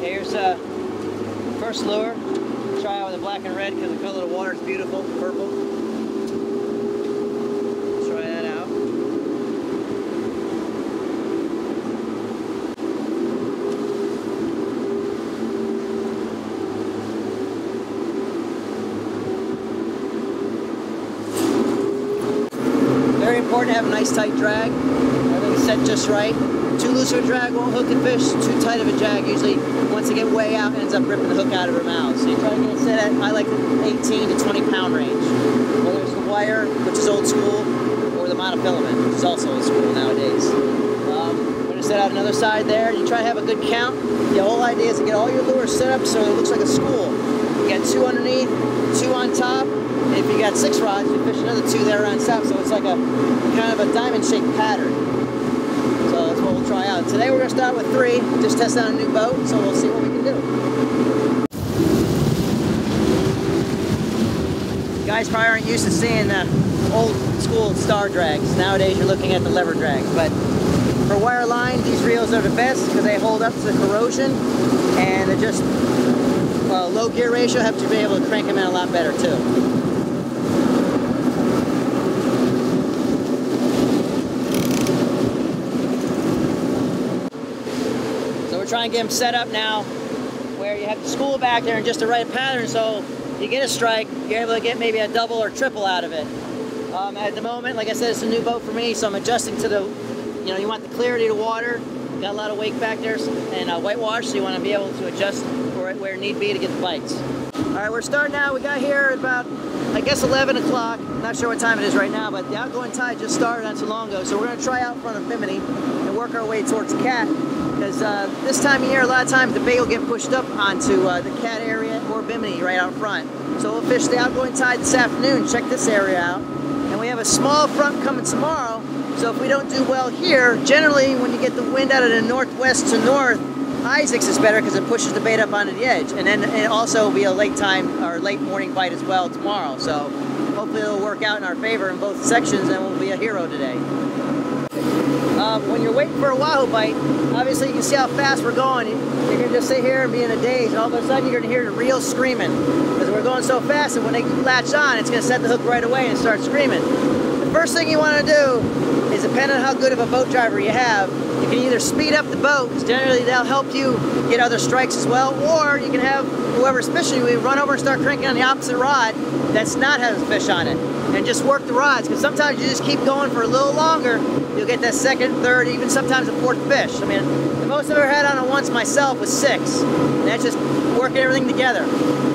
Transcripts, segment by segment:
Here's first lure. Try out with the black and red because the color of the water is beautiful, purple. Try that out. Very important to have a nice tight drag. Everything's set just right. Too loose of a drag won't hook the fish. Too tight of a drag usually, once they get way out, ends up ripping the hook out of her mouth. So you try to get it set at, I like the 18 to 20 pound range. Whether it's the wire, which is old school, or the monofilament, which is also old school nowadays. We're going to set out another side there. You try to have a good count. The whole idea is to get all your lures set up so it looks like a school. You got 2 underneath, 2 on top. And if you got 6 rods, you fish another 2 there on top. So it's like a kind of a diamond-shaped pattern. So that's what we'll try out. Today we're going to start with 3, just test out a new boat, so we'll see what we can do. You guys probably aren't used to seeing old school star drags. Nowadays you're looking at the lever drags, but for wire line, these reels are the best because they hold up to the corrosion, and they're just low gear ratio, have to be able to crank them in a lot better too. Try and get them set up now where you have the school back there in just the right pattern, so you get a strike, you're able to get maybe a double or triple out of it. At the moment, like I said, it's a new boat for me, so I'm adjusting to the, you want the clarity of the water, got a lot of wake back there and whitewash, so you want to be able to adjust where need be to get the bites. Alright, we're starting out. We got here at about, I guess, 11 o'clock. Not sure what time it is right now, but the outgoing tide just started not too long ago, so we're going to try out in front of Bimini and work our way towards Cat. Because this time of year, a lot of times the bait will get pushed up onto the Cat area or Bimini right out front. So we'll fish the outgoing tide this afternoon, check this area out. And we have a small front coming tomorrow, so if we don't do well here, generally when you get the wind out of the northwest to north, Isaacs is better because it pushes the bait up onto the edge. And then it also will be a late time or late morning bite as well tomorrow. So hopefully it'll work out in our favor in both sections and we'll be a hero today. When you're waiting for a wahoo bite, obviously you can see how fast we're going. You can just sit here and be in a daze, and all of a sudden you're going to hear the reel screaming. Because we're going so fast, and when they latch on, it's going to set the hook right away and start screaming. The first thing you want to do is, depending on how good of a boat driver you have, you can either speed up the boat, because generally they'll help you get other strikes as well, or you can have whoever's fishing you run over and start cranking on the opposite rod that's not has a fish on it, and just work the rods, because sometimes you just keep going for a little longer, you'll get that second, third, even sometimes a 4th fish. I mean, the most I've ever had on it once myself was 6, and that's just working everything together.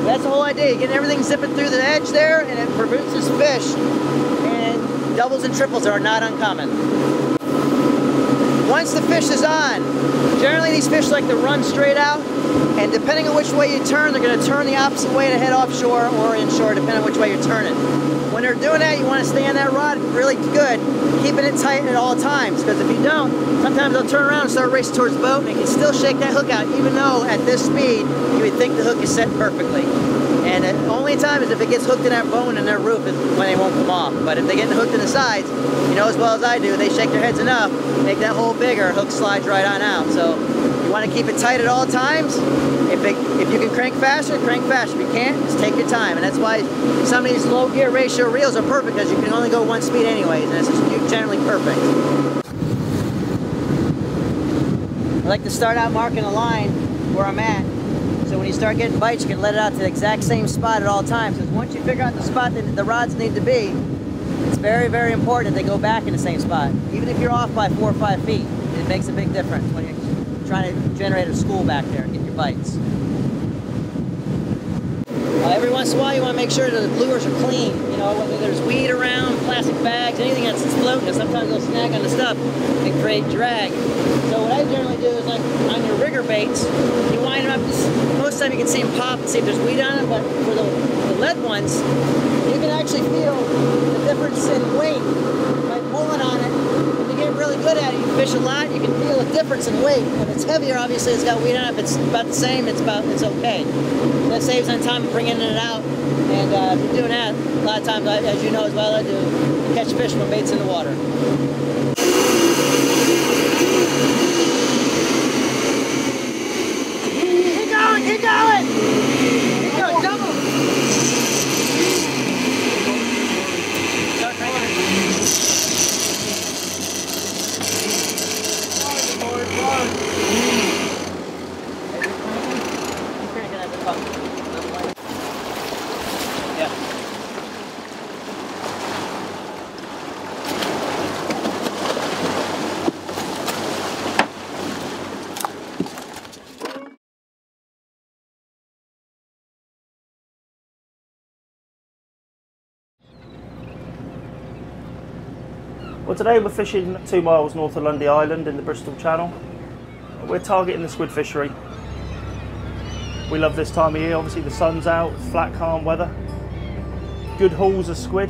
That's the whole idea, getting everything zipping through the edge there, and it produces fish, and doubles and triples are not uncommon. Once the fish is on, generally these fish like to run straight out, and depending on which way you turn, they're going to turn the opposite way to head offshore or inshore, depending on which way you're turning. When they're doing that, you want to stay on that rod really good, keeping it tight at all times, because if you don't, sometimes they'll turn around and start racing towards the boat, and you can still shake that hook out, even though at this speed, you would think the hook is set perfectly. And the only time is if it gets hooked in that bone in their roof is when they won't come off. But if they get hooked in the sides, you know as well as I do, they shake their heads enough, make that hole bigger, hook slides right on out. So you want to keep it tight at all times. If you can crank faster, crank faster. If you can't, just take your time. And that's why some of these low gear ratio reels are perfect, because you can only go 1 speed anyways, and it's generally perfect. I like to start out marking a line where I'm at. So when you start getting bites, you can let it out to the exact same spot at all times. Because once you figure out the spot that the rods need to be, it's very, very important that they go back in the same spot. Even if you're off by 4 or 5 feet, it makes a big difference when you're trying to generate a school back there and get your bites. Every once in a while, you want to make sure that the lures are clean. You know, whether there's weed around, plastic bags, anything that's floating, because sometimes they'll snag on the stuff and create drag. So what I generally do is, like on your rigger baits, you wind them up. Most of the time, you can see them pop and see if there's weed on them. But for the lead ones, you can actually feel the difference in weight by pulling on it. If you get really good at it, you fish a lot, you can feel a difference in weight. If it's heavier, obviously it's got weed on it. If it's about the same, it's okay. That saves on time of bringing it out. And if you're doing that, a lot of times, as you know as well I do, you catch fish when bait's in the water. going, keep going! Keep going, double! Well, today we're fishing 2 miles north of Lundy Island in the Bristol Channel. We're targeting the squid fishery. We love this time of year, obviously the sun's out, flat calm weather. Good hauls of squid.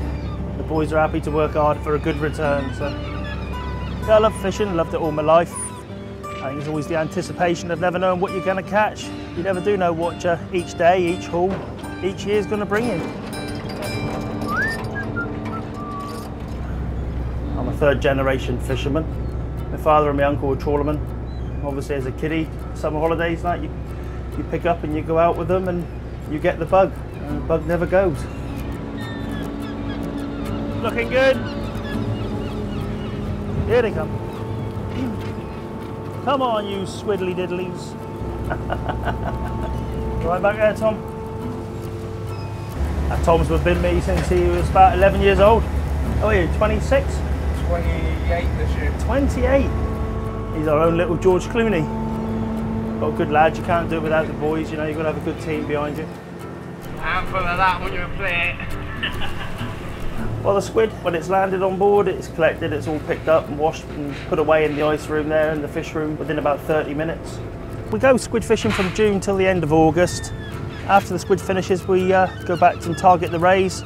The boys are happy to work hard for a good return. So yeah, I love fishing, loved it all my life. I think there's always the anticipation of never knowing what you're going to catch. You never do know what each day, each haul, each year is going to bring you. I'm a 3rd generation fisherman. My father and my uncle were trawlermen. Obviously as a kiddie, summer holidays night, you pick up and you go out with them and you get the bug, and the bug never goes. Looking good. Here they come. Come on, you swiddly diddlies. Right back there, Tom. Tom's been with me since he was about 11 years old. Oh, are you 26? 28 this year. 28? He's our own little George Clooney. Got a good lad, you can't do it without the boys, you know, you've got to have a good team behind you. Handful of that when you play it. Well, the squid, when it's landed on board, it's collected, it's all picked up and washed and put away in the ice room there in the fish room within about 30 minutes. We go squid fishing from June till the end of August. After the squid finishes, we go back and target the rays.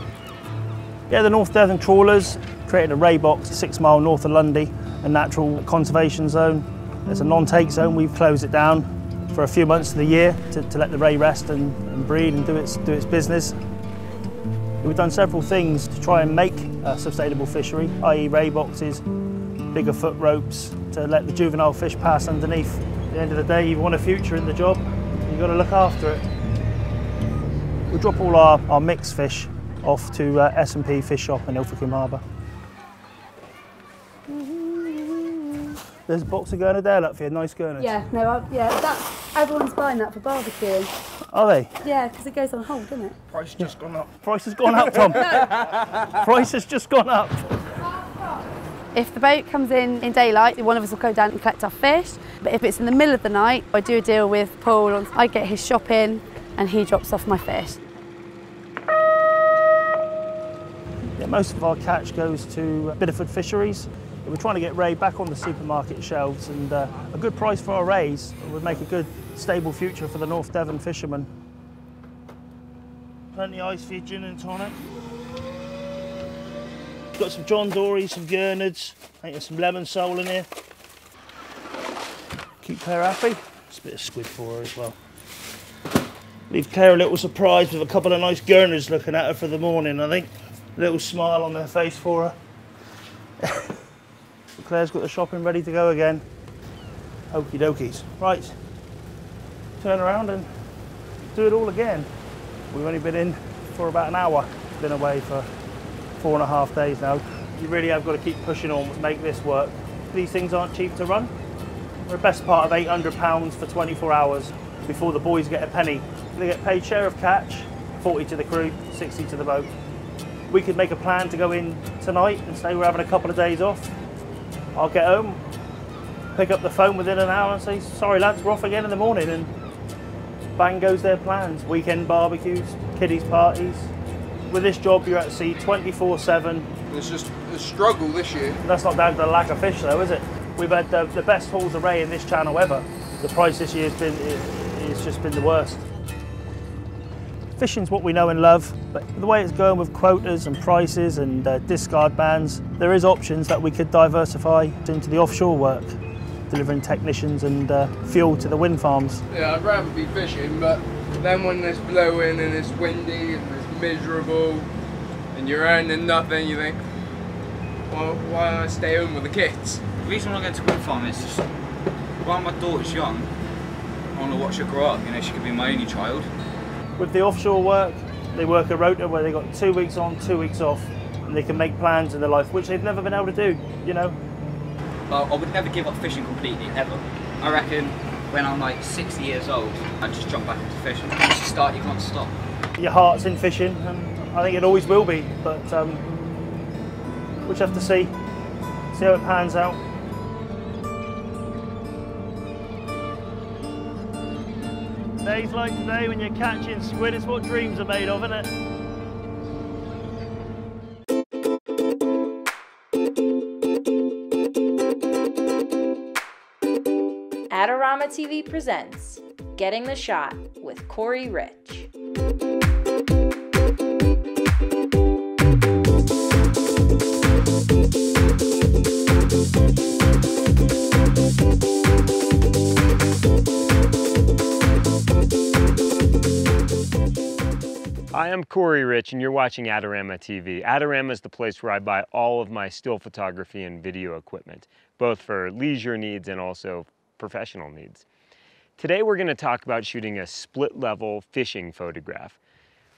Yeah, the North Devon trawlers created a ray box 6 miles north of Lundy, a natural conservation zone. It's a non-take zone. We've closed it down for a few months of the year to let the ray rest and breed and do its business. We've done several things to try and make a sustainable fishery, i.e. ray boxes, bigger foot ropes to let the juvenile fish pass underneath. At the end of the day, you want a future in the job, you've got to look after it. We drop all our mixed fish off to S&P Fish Shop in Ilfracombe Harbour. There's a box of Gurner there, look, for you, nice Gurners. Yeah, no, everyone's buying that for barbecuing. Are they? Yeah, because it goes on hold, doesn't it? Price has just gone up. Price has gone up, Tom. Price has just gone up. If the boat comes in daylight, one of us will go down and collect our fish. But if it's in the middle of the night, I do a deal with Paul. I get his shop in and he drops off my fish. Yeah, most of our catch goes to Biddeford Fisheries. We're trying to get ray back on the supermarket shelves, and a good price for our rays would make a good stable future for the North Devon fishermen. Plenty of ice for your gin and tonic. Got some John Dory's, some Gurnards, I think there's some lemon sole in here. Keep Claire happy. There's a bit of squid for her as well. Leave Claire a little surprise with a couple of nice Gurnards looking at her for the morning, I think. A little smile on their face for her. Claire's got the shopping ready to go again. Okie dokies. Right, turn around and do it all again. We've only been in for about an hour. Been away for 4.5 days now. You really have got to keep pushing on to make this work. These things aren't cheap to run. They're the best part of £800 for 24 hours before the boys get a penny. They get paid share of catch, 40 to the crew, 60 to the boat. We could make a plan to go in tonight and say we're having a couple of days off. I'll get home, pick up the phone within an hour and say, sorry lads, we're off again in the morning, and bang goes their plans. Weekend barbecues, kiddies parties. With this job you're at sea 24/7. It's just a struggle this year. That's not down to the lack of fish though, is it? We've had the best hauls of ray in this channel ever. The price this year it's just been the worst. Fishing's what we know and love, but the way it's going with quotas and prices and discard bans, there is options that we could diversify into the offshore work, delivering technicians and fuel to the wind farms. Yeah, I'd rather be fishing, but then when it's blowing and it's windy and it's miserable and you're earning nothing, you think, well, why don't I stay home with the kids? The reason I go to wind farm is just while my daughter's young, I want to watch her grow up. You know, she could be my only child. With the offshore work, they work a rota where they got 2 weeks on, 2 weeks off, and they can make plans in their life, which they've never been able to do, you know. Well, I would never give up fishing completely, ever. I reckon when I'm like 60 years old, I'd just jump back into fishing. Once you start, you can't stop. Your heart's in fishing, and I think it always will be, but we'll just have to see how it pans out. Days like today when you're catching squid, it's what dreams are made of, isn't it? Adorama TV presents Getting the Shot with Corey Rich. Hi, I'm Corey Rich and you're watching Adorama TV. Adorama is the place where I buy all of my still photography and video equipment, both for leisure needs and also professional needs. Today we're going to talk about shooting a split-level fishing photograph.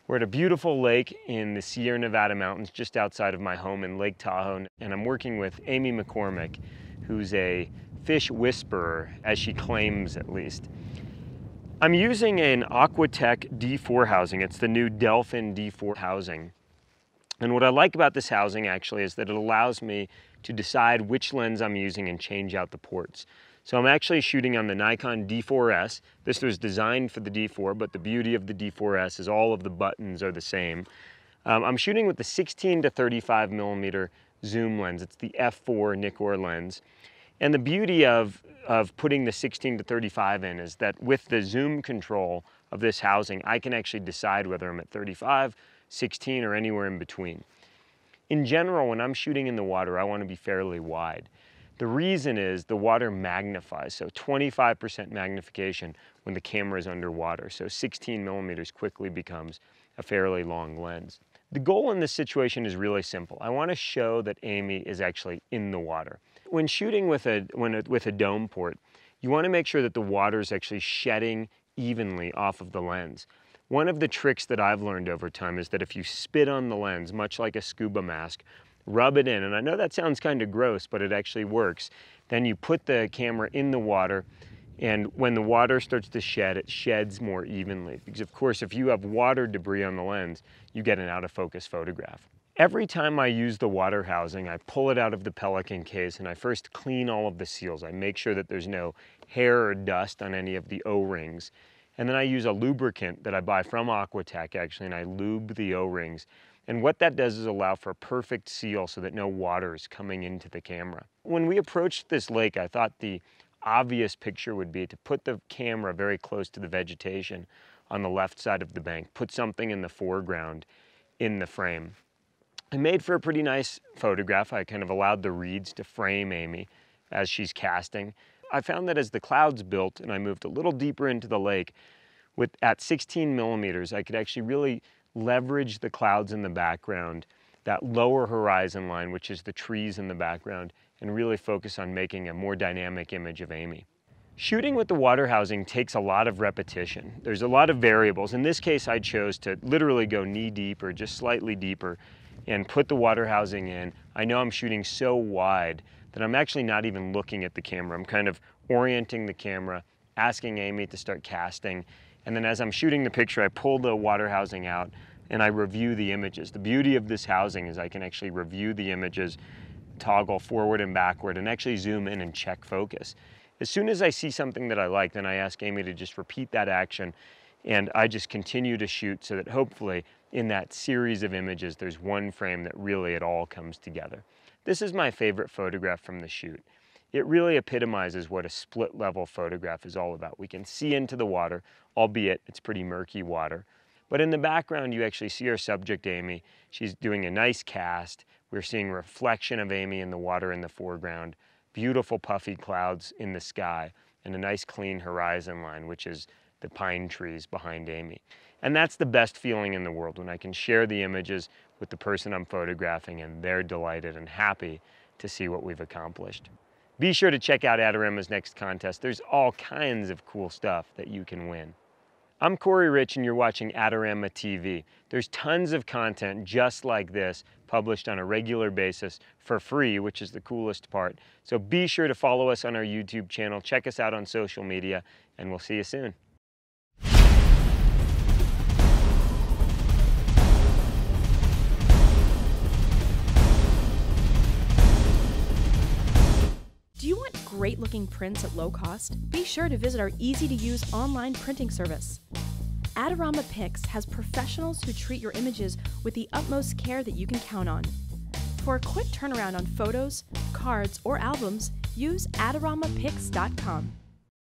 We're at a beautiful lake in the Sierra Nevada mountains just outside of my home in Lake Tahoe, and I'm working with Amy McCormick, who's a fish whisperer, as she claims at least. I'm using an Aquatech D4 housing. It's the new Delphin D4 housing. And what I like about this housing actually is that it allows me to decide which lens I'm using and change out the ports. So I'm actually shooting on the Nikon D4S. This was designed for the D4, but the beauty of the D4S is all of the buttons are the same. I'm shooting with the 16 to 35 millimeter zoom lens. It's the f4 Nikkor lens. And the beauty of putting the 16 to 35 in is that with the zoom control of this housing, I can actually decide whether I'm at 35, 16, or anywhere in between. In general, when I'm shooting in the water, I want to be fairly wide. The reason is the water magnifies, so 25% magnification when the camera is underwater. So 16 millimeters quickly becomes a fairly long lens. The goal in this situation is really simple. I want to show that Amy is actually in the water. When shooting with a dome port, you want to make sure that the water is actually shedding evenly off of the lens. One of the tricks that I've learned over time is that if you spit on the lens, much like a scuba mask, rub it in, and I know that sounds kind of gross, but it actually works. Then you put the camera in the water, and when the water starts to shed, it sheds more evenly. Because of course, if you have water debris on the lens, you get an out of focus photograph. Every time I use the water housing, I pull it out of the Pelican case and I first clean all of the seals. I make sure that there's no hair or dust on any of the O-rings. And then I use a lubricant that I buy from Aquatech actually, and I lube the O-rings. And what that does is allow for a perfect seal so that no water is coming into the camera. When we approached this lake, I thought the obvious picture would be to put the camera very close to the vegetation on the left side of the bank, put something in the foreground in the frame. I made for a pretty nice photograph. I kind of allowed the reeds to frame Amy as she's casting. I found that as the clouds built and I moved a little deeper into the lake, at 16 millimeters, I could actually really leverage the clouds in the background, that lower horizon line, which is the trees in the background, and really focus on making a more dynamic image of Amy. Shooting with the water housing takes a lot of repetition. There's a lot of variables. In this case, I chose to literally go knee deep or just slightly deeper and put the water housing in. I know I'm shooting so wide that I'm actually not even looking at the camera. I'm kind of orienting the camera, asking Amy to start casting, and then as I'm shooting the picture, I pull the water housing out and I review the images. The beauty of this housing is I can actually review the images, toggle forward and backward, and actually zoom in and check focus. As soon as I see something that I like, then I ask Amy to just repeat that action, and I just continue to shoot so that hopefully in that series of images, there's one frame that really it all comes together. This is my favorite photograph from the shoot. It really epitomizes what a split-level photograph is all about. We can see into the water, albeit it's pretty murky water. But in the background, you actually see our subject, Amy. She's doing a nice cast. We're seeing reflection of Amy in the water in the foreground, beautiful puffy clouds in the sky, and a nice clean horizon line, which is the pine trees behind Amy. And that's the best feeling in the world, when I can share the images with the person I'm photographing and they're delighted and happy to see what we've accomplished. Be sure to check out Adorama's next contest. There's all kinds of cool stuff that you can win. I'm Corey Rich and you're watching Adorama TV. There's tons of content just like this published on a regular basis for free, which is the coolest part. So be sure to follow us on our YouTube channel, check us out on social media, and we'll see you soon. Do you want great looking prints at low cost? Be sure to visit our easy to use online printing service. Adorama Pix has professionals who treat your images with the utmost care that you can count on. For a quick turnaround on photos, cards, or albums, use AdoramaPix.com.